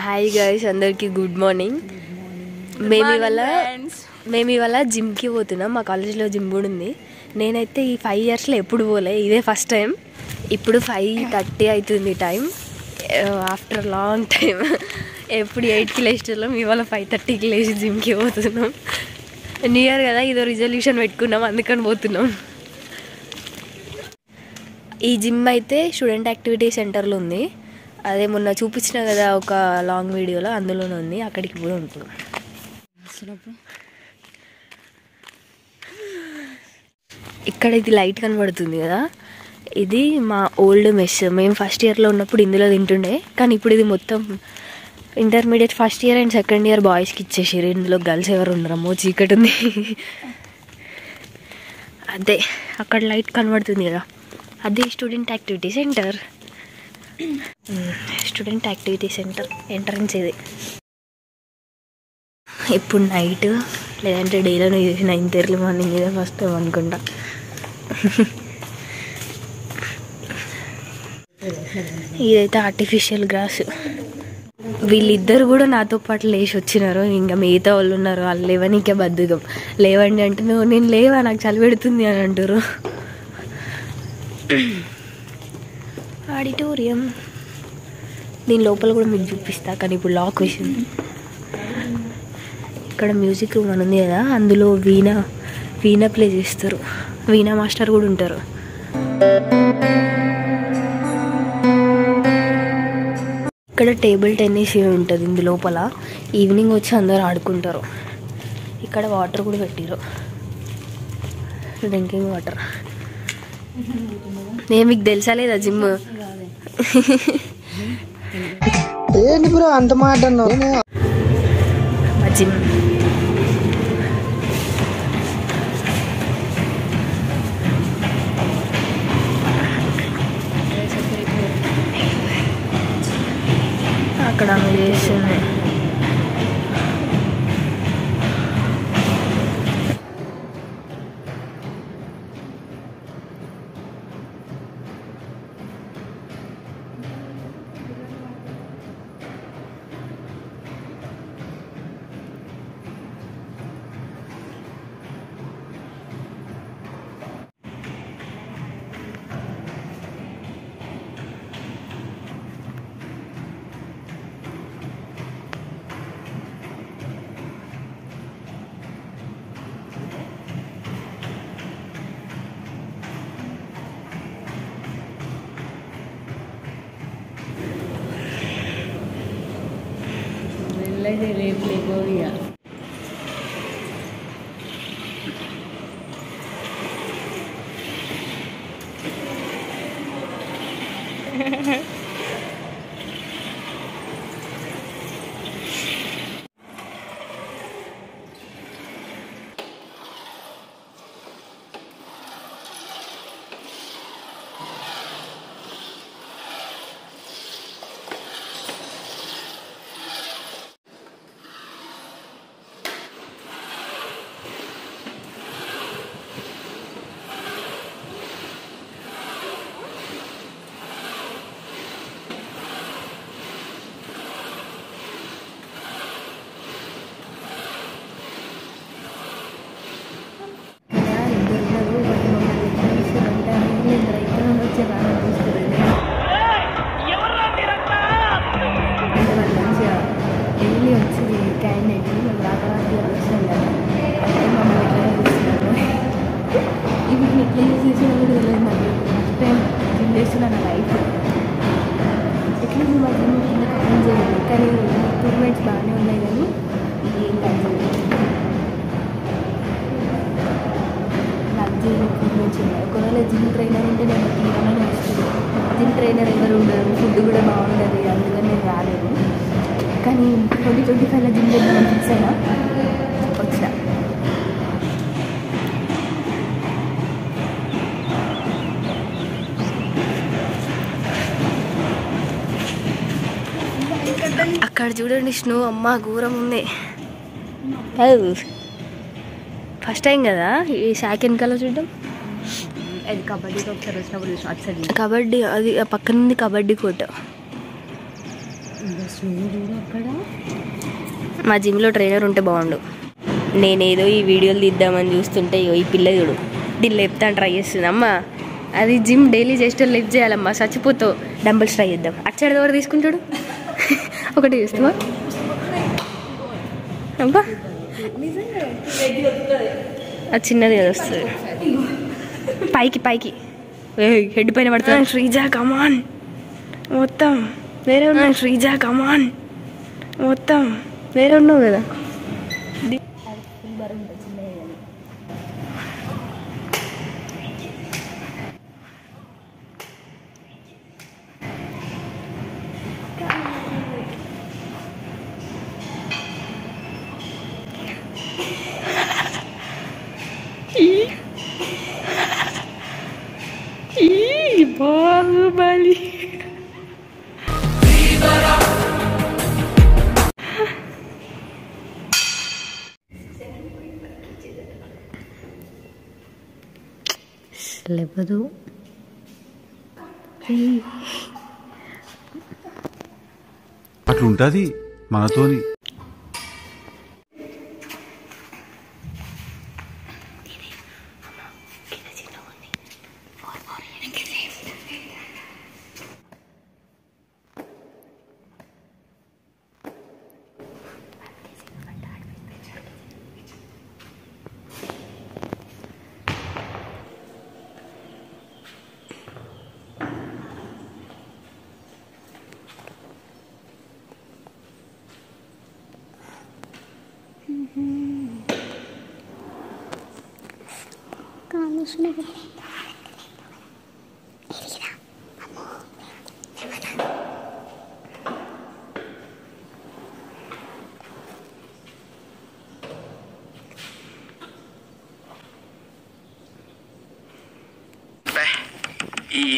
Hi guys, అందరికీ good morning. మేము ఇవాళ జిమ్కి పోతున్నాం. మా కాలేజ్లో జిమ్ కూడా ఉంది. నేనైతే ఈ 5 yearsలో ఎప్పుడు పోలే, ఇదే ఫస్ట్ టైం. ఇప్పుడు 5:30 అవుతుంది టైం. After long time. ఎప్పుడు 8కి లేచేటోళ్ళం, ఇవాళ 5:30కి లేచి జిమ్కి పోతున్నాం. న్యూ ఇయర్ కదా, ఇదో రిజల్యూషన్ పెట్టుకున్నాం, అందుకని పోతున్నాం. ఈ జిమ్ అయితే స్టూడెంట్ యాక్టివిటీ సెంటర్లో ఉంది. అదే మొన్న చూపించిన కదా ఒక లాంగ్ వీడియోలో, అందులోనే ఉంది. అక్కడికి కూడా ఉంటుంది. ఇక్కడ ఇది లైట్ కనబడుతుంది కదా, ఇది మా ఓల్డ్ మెస్. మేము ఫస్ట్ ఇయర్లో ఉన్నప్పుడు ఇందులో తింటుండే, కానీ ఇప్పుడు ఇది మొత్తం intermediate first year and second year బాయ్స్కి ఇచ్చేసారు. ఇందులో గర్ల్స్ ఎవరు ఉండరమ్మో, చీకటి ఉంది. అదే అక్కడ లైట్ కనబడుతుంది కదా, అదే student activity centre. Student activity centre entrance ఇది. ఇప్పుడు నైట్ లేదంటే డేలోనే చూసి 9th early morning ఇదే ఫస్ట్ టైం అనుకుంటా. ఇదైతే ఆర్టిఫిషియల్ గ్రాస్. వీళ్ళిద్దరు కూడా నాతో పాటు లేచి వచ్చినారు. ఇంకా మిగతా వాళ్ళు ఉన్నారు, వాళ్ళు లేవనికే బద్ధకం. లేవండి అంటే నేను లేవా, నాకు చలి పెడుతుంది అని అంటారు. ఆడిటోరియం దీని లోపల కూడా మీకు చూపిస్తా, కానీ ఇప్పుడు లాక్ వేసింది. ఇక్కడ మ్యూజిక్ రూమ్ అని ఉంది కదా, అందులో వీణా ప్లే చేస్తారు. వీణా మాస్టర్ కూడా ఉంటారు. ఇక్కడ టేబుల్ టెన్నిస్ ఉంటుంది ఇందు లోపల. ఈవినింగ్ వచ్చి అందరు ఆడుకుంటారు. ఇక్కడ వాటర్ కూడా పెట్టారు, డ్రింకింగ్ వాటర్. నేను మీకు తెలుసా లేదా జిమ్? ఏంటి బ్రో అంత మాట అన్నావు? మా జిమ్ అక్కడ చేస్తుంది. రేపు లేకపోయా నా లైఫ్ ఎట్లా చేయలేదు. కానీ ఇంప్రూవ్మెంట్స్ బాగానే ఉన్నాయి, కానీ ఏం నాకు జిమ్ ఇంప్రూవ్మెంట్స్ ఉన్నాయి. ఒకవేళ జిమ్ ట్రైనర్ ఉంటే నేను తీరాలని వస్తుంది. జిమ్ ట్రైనర్ ఎవరు ఉండరు, ఫుడ్ కూడా బాగుండదు, అందుకని నేను రాలేదు. కానీ 2025లో జిమ్ చేద్దామని ఫిక్స్ అయినా వచ్చిన. అక్కడ చూడండి స్నో, అమ్మ ఘోరం ఉంది. ఫస్ట్ టైం కదా ఈ శాఖ వెనకాల చూడడం. అది కబడ్డీకి ఒకసారి వచ్చినప్పుడు షార్ట్స్ అది కబడ్డీ, అది పక్కనుంది కబడ్డీ కోట. మా జిమ్లో ట్రైనర్ ఉంటే బాగుండు. నేనేదో ఈ వీడియోలు తీద్దామని చూస్తుంటే ఈ పిల్ల చూడు దీన్ని లేపుతాను ట్రై చేస్తుంది. అమ్మ అది జిమ్ డైలీ చేస్తే లిఫ్ట్ చేయాలమ్మా, చచ్చిపోతావు. డంబుల్స్ ట్రై చేద్దాం. అచ్చాడు ఎవరు తీసుకుంటాడు? ఒకటి చూస్తావా? అబ్బా అది చిన్నది కదా వస్తుంది. పైకి పైకి హెడ్ పైన పడుతుంది. శ్రీజా కమాన్ మొత్తం వేరే ఉన్నాను. శ్రీజా కమాన్ మొత్తం వేరే ఉన్నావు కదా. బాహుబలి లేవదు. అట్లుంటది మనతోని.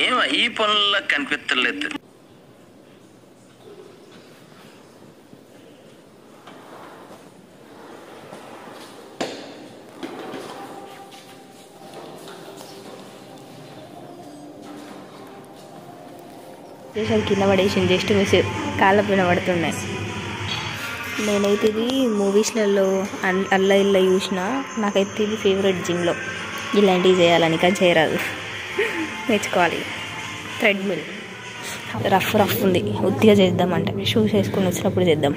ఏం ఈ పనుల్లో కనిపించలేదు. కింద పడేసింది, జస్ట్ మిస్ కాళ్ళ పైన పడుతున్నాయి. నేనైతే ఇది మూవీస్లలో అల్ల ఇల్ల చూసిన, నాకైతే ఇది ఫేవరెట్ జిమ్లో. ఇలాంటివి చేయాలని కానీ చేయరాదు, నేర్చుకోవాలి. థ్రెడ్మిల్ రఫ్ ఉంది, ఉత్తిగా చేద్దామంటే షూస్ వేసుకొని వచ్చినప్పుడు చేద్దాం.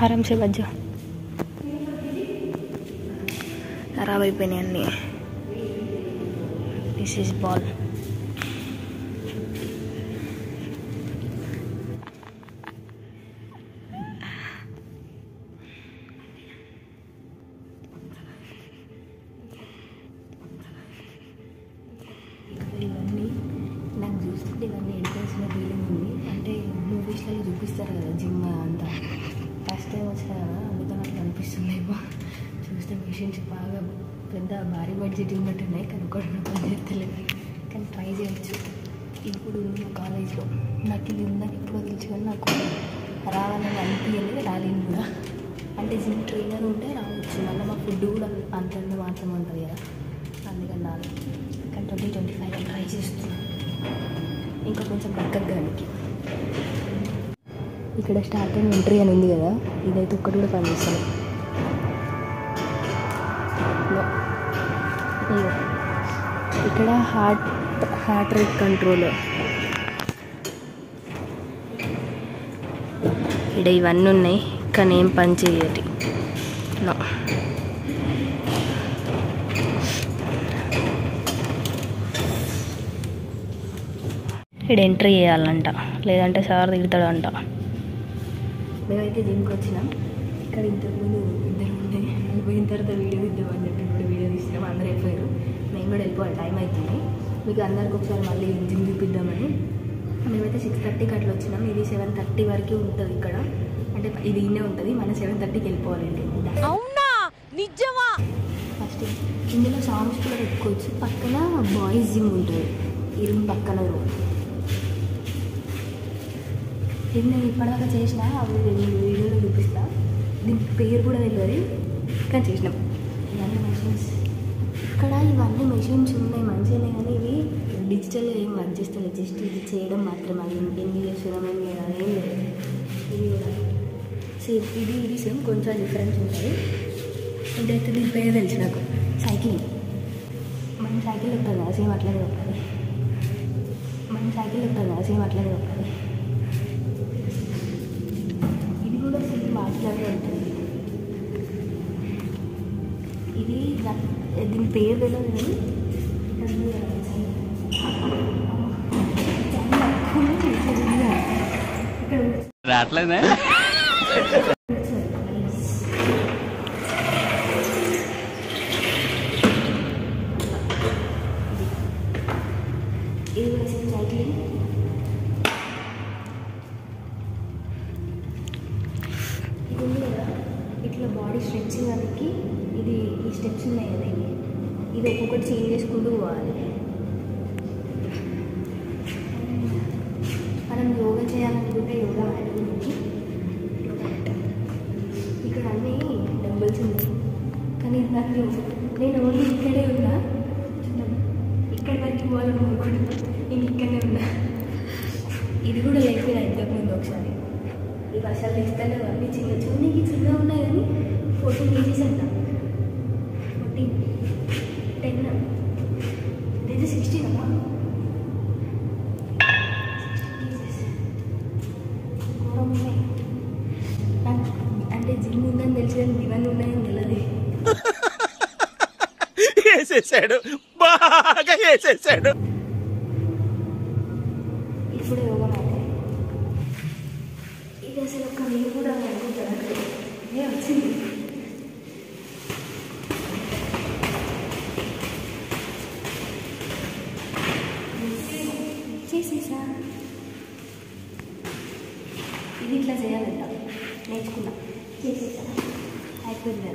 ఆరామ్ సే బజ్జో. ఖరాబ్ అయిపోయినాయి అన్నీ. This is ball. ఇవన్నీ నాకు చూస్తుంటే ఇవన్నీ ఎంట్రెన్స్లో ఫీలింగ్ ఉంది. అంటే మూవీస్లలో చూపిస్తారు కదా జిమ్ అంతా, ఫస్ట్ టైం వచ్చినా కదా అందుకని నాకు అనిపిస్తుంది. చూస్తే మిషన్స్ బాగా పెద్ద భారీ బడ్జెట్ ఉన్నట్టున్నాయి, కానీ ఒకటి పని చేస్తలేదు. కానీ ట్రై చేయొచ్చు. ఇప్పుడు ఉన్న కాలేజ్లో నాకు ఇది ఉందని ఎప్పుడో తెలుసు, కానీ నాకు రావాలని అనిపించలేదు, రాలేను కూడా. అంటే జిమ్ ట్రైనర్ ఉంటే రావచ్చు, మళ్ళీ మా ఫుడ్ కూడా అంతంత మాత్రం ఉంటుంది కదా, అందుకని రాలేదు. కానీ 2025 ట్రై చేస్తున్నాను, ఇంకా కొంచెం బతకడానికి. ఇక్కడ స్టార్ట్ అయిన ఎంట్రీ అని ఉంది కదా, ఇదైతే ఒక్కటి కూడా పనిచేస్తాను. ఇక్కడ హార్ట్ రేట్ కంట్రోల్, ఇక్కడ ఇవన్నీ ఉన్నాయి కానీ ఏం పని చేయటి. ఇక్కడ ఎంట్రీ చేయాలంట, లేదంటే సార్ తిడతాడంట. మేమైతే జిమ్కి వచ్చినాం. ఇక్కడ ఇంతకుముందు ఇద్దరు ఉండే, వెళ్ళిపోయిన తర్వాత వీడియో ఇద్దామని చెప్పి ఇప్పుడు వీడియో తీసినాం. అందరూ వెళ్ళిపోయారు, మేము కూడా వెళ్ళిపోవాలి, టైం అవుతుంది. మీకు అందరికి ఒకసారి మళ్ళీ జిమ్ చూపిద్దామని. మేమైతే 6:30కి అట్లా వచ్చినాం. ఇది 7:30 వరకు ఉంటుంది ఇక్కడ, అంటే ఇది ఇన్నే ఉంటుంది. మనం 7:30కి వెళ్ళిపోవాలండి. అవునా నిజమా? ఫస్ట్ ఇందులో సాంగ్స్ కూడా పెట్టుకోవచ్చు. పక్కన బాయ్స్ జిమ్ ఉంటుంది, ఈ రూమ్ పక్కన రూమ్. ఇది నేను ఇప్పటిదాకా చేసిన అవి వీడియోలో చూపిస్తా. దీని పేరు కూడా తెలియదు, కానీ చేసినాం. ఇవన్నీ మెషిన్స్ ఇక్కడ, ఇవన్నీ మెషిన్స్ ఉన్నాయి మంచిగానే, కానీ ఇవి డిజిటల్గా ఏం వర్క్ చేస్తలేదు, జస్ట్ ఇది చేయడం మాత్రమే. అది ఎన్ని చేస్తున్నాం ఏం లేదా ఏం లేదు. ఇది కూడా సేమ్, ఇది సేమ్, కొంచెం డిఫరెన్స్ ఉంటుంది. ఇదైతే దీని పేరు తెలుసు నాకు, సైక్లింగ్. మనం సైకిల్ ఎక్కుతాం కదా సేమ్ అట్లాగే ఉంటుంది. ఇది కూడా సేమ్ వాటిలాగే ఉంటుంది. ఇది దీని పేరు తెలియదు కానీ రావట్లేదా? ఇది కూడా సేమ్ సైక్లింగ్. ఇది ఉంది కదా, ఇట్లా బాడీ స్ట్రెచ్చింగ్ అనేది ఇది, ఈ స్టెప్స్ ఉన్నాయి కదా, ఇది ఒక్కొక్కటి చేంజ్ చేసుకుంటూ పోవాలి. మనం యోగా చేయాలనుకుంటే యోగా మ్యాట్ గురించి ఇక్కడ అన్నీ డంబుల్స్ ఉన్నాయి. కానీ నాకు నేను ఓన్లీ ఇక్కడే ఉన్నా, ఇక్కడి వరకు పోవాలని కోరుకుంటున్నా, నేను ఇక్కడనే ఉన్నా. ఇది కూడా లేకపోయినా ఇంతకుముందు ఒకసారి. ఇవి అసలు ఇస్తాను అన్నీ చిన్న చిన్నగా ఉన్నాయి కానీ 14 kgs అంట, 14, 10, ఇది 16 అమ్మా. అంటే జిమ్ ఉందని తెలిసి కానీ ఇవన్నీ ఉన్నాయని తెలియదు. వేసేసాడు, బాగా వేసేసాడు. ఇప్పుడు యోగా మ్యాట్ ఇది అసలు ఒక నేను కూడా అనుకుంటాను వచ్చింది. చేసేసా, ఇది ఇట్లా చేయాలంట, నేర్చుకున్నా, చేసేసా, అయిపోయింది.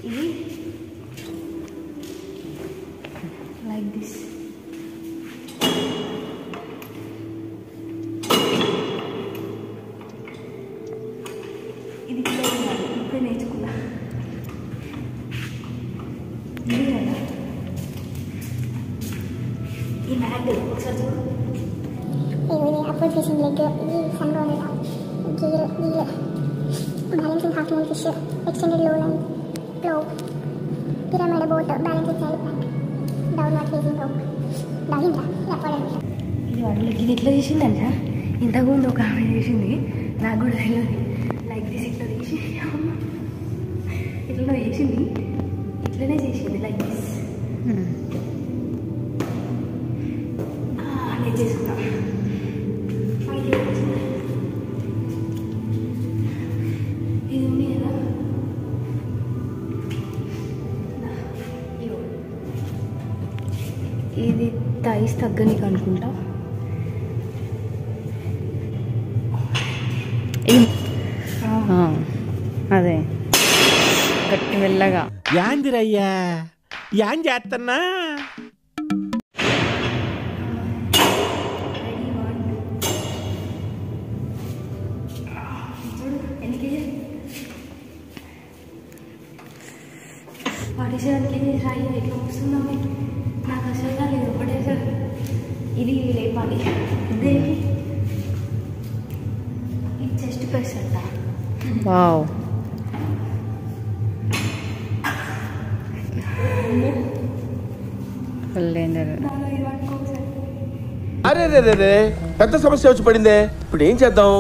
ఇది లైక్ దిస్. ఇది ఇట్లా ఉండాలి, ఇప్పుడే నేర్చుకున్నా. ఇది కదా ఈ మ్యాట్ ఒకసారి చూడు. upward facing leg, sun roll, gear, balancing half moon fish, extended low line, plow, pyramid boat, balancing side plank, downward facing rope, Dahinda, leopard. ఇది వాళ్ళకి ఇది ఇట్లా చేసిందంట. ఇంతకుముందు ఒక ఆమె చేసింది, నాకు కూడా తెలియదు. లైక్ దిస్ ఇట్లా చేసి ఇట్లా చేసింది, ఇట్లనే చేసింది లైక్ దిస్. నేను చేసుకున్నా. ఇది ఉంది కదా, ఇది థైస్ తగ్గనికి అనుకుంటా. అదే గట్టి మెల్లగా యాందిరయ్యా, యాన్ చేస్తున్నా. రాయి ఎట్లా వస్తుందా నాకు అసలు లేదు ఒకటేసారి. ఇది లేపాలి, దేనికి ఇది చెస్ట్ ప్రెస్ అంట. వావ్, అరే రే రే రే, పెద్ద సమస్య వచ్చి పడిందే, ఇప్పుడు ఏం చేద్దాం?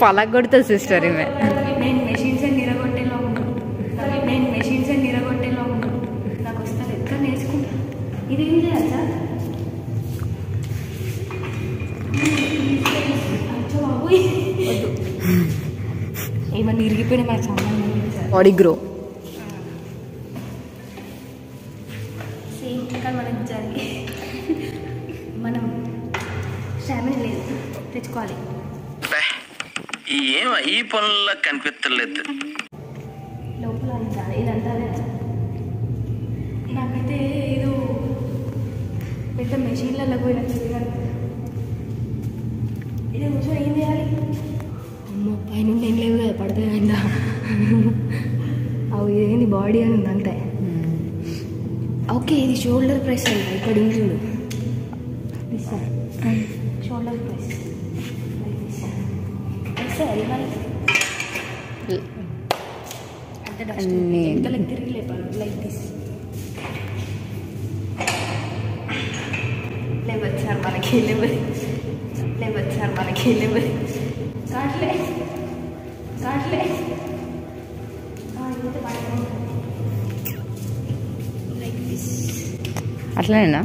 పలగొడుతుంది సిస్టర్ ఈమె. నేను మెషిన్స్ నిరగొట్టేలా ఉన్నాను, నాకు వస్తుంది ఎక్కడ నేర్చుకుంటా. ఇది ఏం చేయాలి సార్? ఏమన్నా ఇరిగిపోయినా నాకు సంబంధం లేదు సార్. బాడీ గ్రో సేమ్, కానీ మనకి జరిగి మనం స్టామినా లేదు, తెచ్చుకోవాలి. ఏం ఈ పనుల్లో కనిపించలేదు. లోపల ఇది కిచెన్లో పోయిన ఇది కూర్చొని ఏం చేయాలి? అమ్మో పైన ఏం లేవు కదా, పడితే అయిందా? అవి ఇదేంది బాడీ అని ఉంది అంతే. ఓకే ఇది షోల్డర్ ప్రెస్ అంట, ఇక్కడ ఇంక్లూడ్ షోల్డర్ ప్రెస్ అంటే డస్ట్ ఎంత లెక్క తిరిగి లేపాలి లైక్ దిస్. లేవచ్చారు మనకి లేవచ్చారు మనకి కాట్లే కాట్లే లైక్ దిస్. అట్లనేనా?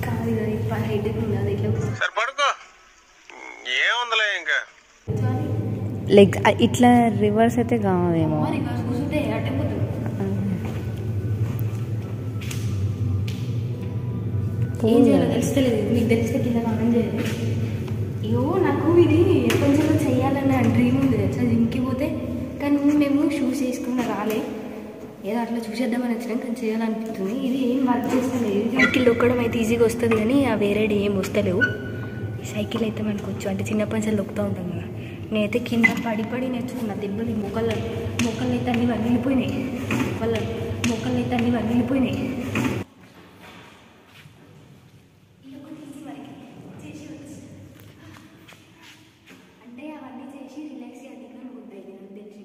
కాదు కదా ఇప్పుడు హెడ్ ఉంది అది ఇట్లా పడుకో ఏముందిలే ఇంకా. లైక్ ఇట్లా రివర్స్ అయితే కాదేమో. రివర్స్ కూర్చుంటే అటే పోతుంది. ఏం చేయాలో తెలుస్తలేదు, మీకు తెలిస్తే కింద కామెంట్ చేయాలి. అయ్యో నాకు ఇది కొంచెం చెయ్యాలన్న డ్రీమ్ ఉంది తెలుసా జిమ్కి పోతే. కానీ మేము షూస్ వేసుకున్న రాలే, ఏదో అట్లా చూసేద్దామని వచ్చినాం, కానీ చేయాలనిపిస్తుంది. ఇది ఏం వర్క్ చేస్తలేదు. సైకిల్ దొక్కడం అయితే ఈజీగా వస్తుంది కానీ ఆ వేరేది ఏం వస్తలేవు. ఈ సైకిల్ అయితే మనకు వచ్చు, అంటే చిన్నప్పటి నుంచి దొక్కుతూ ఉంటాం కదా. నేనైతే కింద పడి నేర్చుకున్నా దెబ్బలు. మొక్కలు అయితే అన్నీ వదిలిపోయినాయి, మొక్కలు అయితే అన్నీ వదిలిపోయినాయి. అంటే అవన్నీ చేసి రిలాక్స్ అడిగిన ఉంటాయి నాకు తెలిసి.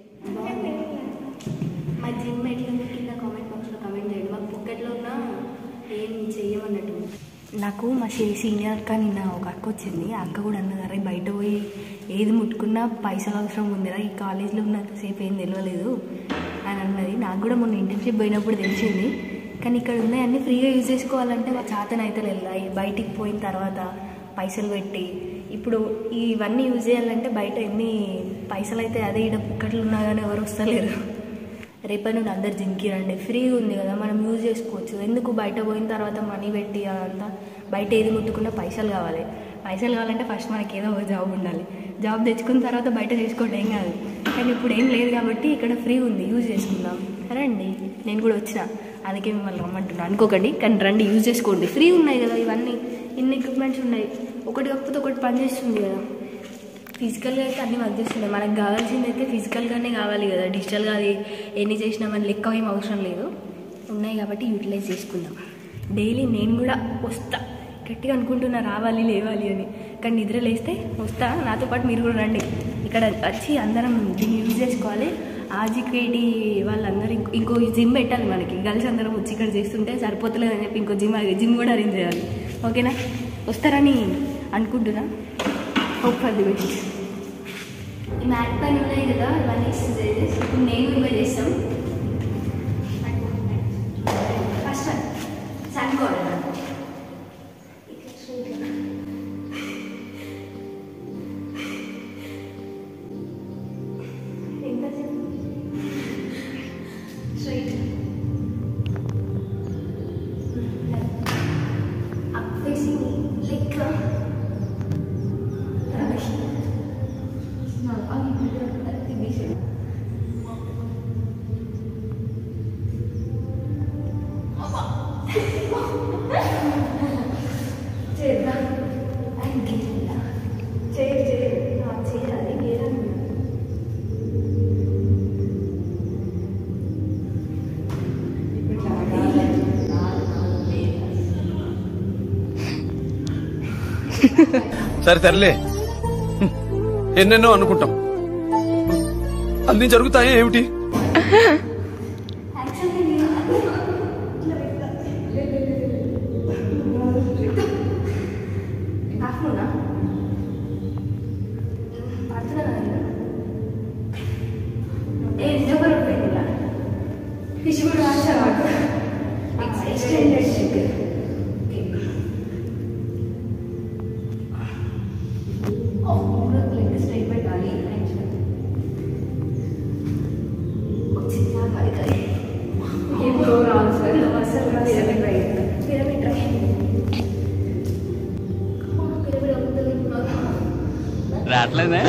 మా జిమ్ ఎట్లా కింద కామెంట్ బాక్స్లో కామెంట్ చేయండి. మాకు పొకెట్లో ఉన్న ఏం చెయ్యమన్నట్టు. నాకు మా సీనియర్ అక్క నిన్న ఒక అక్క వచ్చింది. ఆ అక్క కూడా అన్నది, అరే బయట పోయి ఏది ముట్టుకున్నా పైసలు అవసరం ఉందిరా, ఈ కాలేజ్లో ఉన్నంతసేపు ఏం తెలియలేదు అని అన్నది. నాకు కూడా మొన్న ఇంటర్న్షిప్ పోయినప్పుడు తెలిసింది. కానీ ఇక్కడ ఉన్నాయన్నీ ఫ్రీగా యూజ్ చేసుకోవాలంటే మా చేతన అయితే వెళ్ళాయి. బయటికి పోయిన తర్వాత పైసలు పెట్టి ఇప్పుడు ఇవన్నీ యూజ్ చేయాలంటే బయట ఎన్ని పైసలు అయితే అదే ఇక్కడ పుక్కట్లు ఉన్నా కానీ ఎవరు వస్తలేరు. రేపటి నుండి అందరు జిమ్కి రండి, ఫ్రీగా ఉంది కదా, మనం యూజ్ చేసుకోవచ్చు. ఎందుకు బయట పోయిన తర్వాత మనీ పెట్టి అదంతా? బయట ఏది ముట్టుకున్నా పైసలు కావాలంటే ఫస్ట్ మనకి ఏదో ఒక జాబ్ ఉండాలి. జాబ్ తెచ్చుకున్న తర్వాత బయట చేసుకోవడం ఏం కాదు. కానీ ఇప్పుడు ఏం లేదు కాబట్టి ఇక్కడ ఫ్రీ ఉంది, యూజ్ చేసుకుందాం. రండి, నేను కూడా వచ్చిన, అందుకే మిమ్మల్ని రమ్మంటున్నాను. అనుకోకండి, కానీ రండి, యూజ్ చేసుకోండి. ఫ్రీ ఉన్నాయి కదా ఇవన్నీ, ఇన్ని ఎక్విప్మెంట్స్ ఉన్నాయి. ఒకటి కాకపోతే ఒకటి పనిచేస్తుంది కదా. ఫిజికల్గా అయితే అన్నీ వర్క్ చేస్తున్నాయి. మనకు కావాల్సింది అయితే ఫిజికల్గానే కావాలి కదా, డిజిటల్గా అది ఎన్ని చేసినా మన లెక్క ఏం అవసరం లేదు. ఉన్నాయి కాబట్టి యూటిలైజ్ చేసుకుందాం. డైలీ నేను కూడా వస్తా, గట్టిగా అనుకుంటున్నా రావాలి లేవాలి అని, కానీ నిద్ర లేస్తే వస్తా. నాతో పాటు మీరు కూడా రండి, ఇక్కడ వచ్చి అందరం దీన్ని యూజ్ చేసుకోవాలి. ఆజికేటి వాళ్ళందరూ ఇంకో జిమ్ పెట్టాలి మనకి. గర్ల్స్ అందరం వచ్చి ఇక్కడ చేస్తుంటే సరిపోతలేదని చెప్పి ఇంకో జిమ్ కూడా అరేంజ్ చేయాలి. ఓకేనా? వస్తారని అనుకుంటున్నా. Hope for the best. ఈ మ్యాట్ పైన ఉన్నాయి కదా ఇవన్నీ ఎక్సర్సైజెస్, ఇప్పుడు నేను కూడా చేస్తాం. ఫస్ట్ సన్కోవాలి ఎంతసేపు స్ట్రైట్ అప్ ఫేసింగ్ లెగ్ సరే సర్లే, ఎన్నెన్నో అనుకుంటాం, అన్ని జరుగుతాయా ఏమిటి? రావట్లేదా?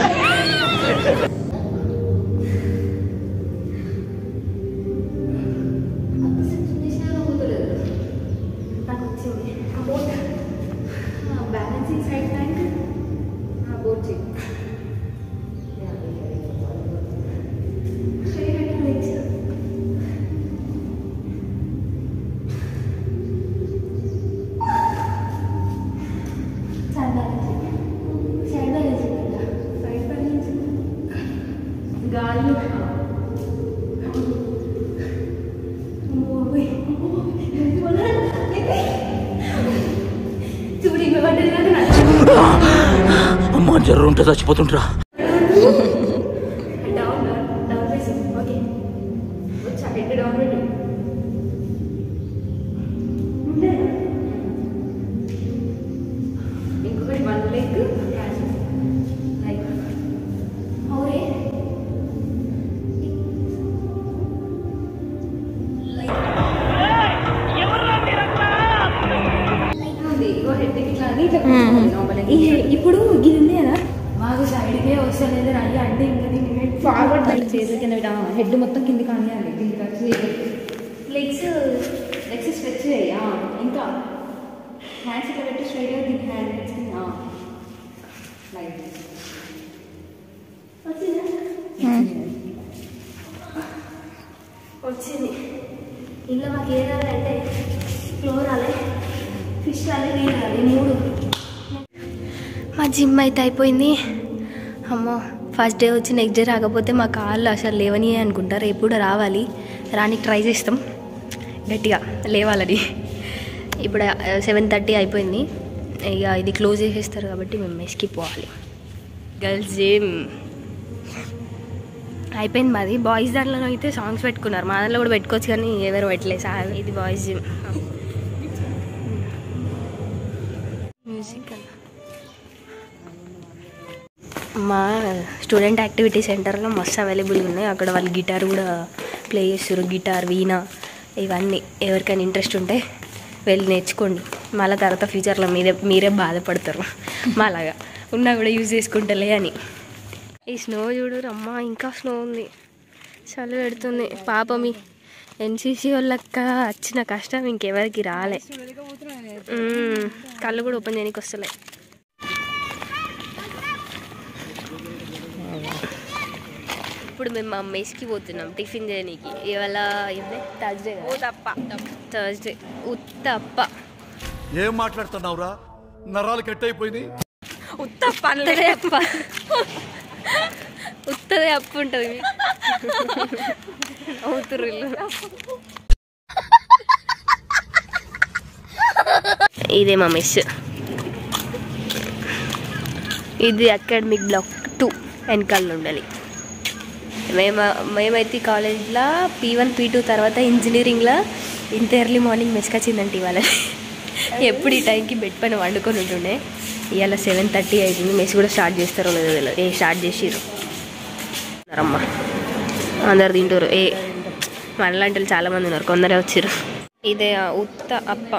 అమ్మా జ్వరం ఉంటే చచ్చిపోతుంటరా. ఇంకొకటి 1 లెగ్ లైక్ అవురే ఇప్పుడు ఇది ఉంది కదా మాకు సైడ్కే వస్తలేదు అయ్యి అంటే ఇంకా ఫార్వర్డ్ చేతుల కింద హెడ్ మొత్తం కింద కానీ లెగ్స్ స్ట్రెచ్ చేయ ఇంకా హ్యాండ్స్ ఇట్లా పెట్టి స్ట్రైట్గా దీని హ్యాండ్ లెగ్స్ కింద లైక్ వచ్చింది. ఇంట్లో మాకు ఏ రాలంటే ఫ్లోర్ రాలే, ఫిష్ రాలే, నేను రాలే, 3. మా జిమ్ అయితే అయిపోయింది. అమ్మో ఫస్ట్ డే వచ్చి నెక్స్ట్ డే రాకపోతే మా కాళ్ళు అసలు లేవని అనుకుంటారు. ఎప్పుడు రావాలి, రానికి ట్రై చేస్తాం గట్టిగా లేవాలని. ఇప్పుడు 7:30 అయిపోయింది. ఇక ఇది క్లోజ్ చేసేస్తారు కాబట్టి మేము మెస్కి పోవాలి. గర్ల్స్ జిమ్ అయిపోయింది మాది. బాయ్స్ దాంట్లో అయితే సాంగ్స్ పెట్టుకున్నారు, మా దాంట్లో కూడా పెట్టుకోవచ్చు కానీ ఎవరు పెట్టలేదు సార్. ఇది బాయ్స్ జిమ్. మ్యూజిక్ మా స్టూడెంట్ యాక్టివిటీ సెంటర్లో మస్తు అవైలబుల్గా ఉన్నాయి. అక్కడ వాళ్ళు గిటార్ కూడా ప్లే చేస్తారు, గిటార్, వీణా ఇవన్నీ. ఎవరికైనా ఇంట్రెస్ట్ ఉంటే వెళ్ళి నేర్చుకోండి. మళ్ళీ తర్వాత ఫ్యూచర్లో మీరే బాధపడతారు మాలాగా ఉన్నా కూడా యూజ్ చేసుకుంటలే అని. ఈ స్నో చూడు అమ్మా, ఇంకా స్నో ఉంది, చలి పెడుతుంది. పాపమి ఎన్సీసీ వాళ్ళక్క వచ్చిన కష్టం ఇంకెవరికి రాలే. కళ్ళు కూడా ఓపెన్ చేయడానికి వస్తలే. ఇప్పుడు మేము మా మెస్కి పోతున్నాం టిఫిన్ చేయడానికి. ఇవాళ థర్స్డే, థర్స్డే ఉత్తప్ప. ఏం మాట్లాడుతున్నావురా, నరాలు కట్ అయిపోయింది. ఉత్తప్ప అంటదే అప్ప, ఉత్తదే అప్పు ఉంటుంది. అవుతుర్రు ఇదే మా మెస్. ఇది అకాడమిక్ బ్లాక్ 2 వెనకాల ఉండాలి. మేమైతే కాలేజ్లో P1 P2 తర్వాత ఇంజనీరింగ్లో ఇంత ఎర్లీ మార్నింగ్ మెస్కి వచ్చిందంటే ఇవాళ. ఎప్పుడు ఈ టైంకి బెడ్ పైన వండుకొని ఉంటుండే. ఇవాళ 7:30 అవుతుంది. మెస్ కూడా స్టార్ట్ చేస్తారో లేదో తెలియదు. స్టార్ట్ చేసిర్రు అమ్మ, అందరు తింటారు. మనలాంటి వాళ్ళు చాలామంది ఉన్నారు, కొందరే వచ్చారు. ఇదే ఉత్త అప్ప.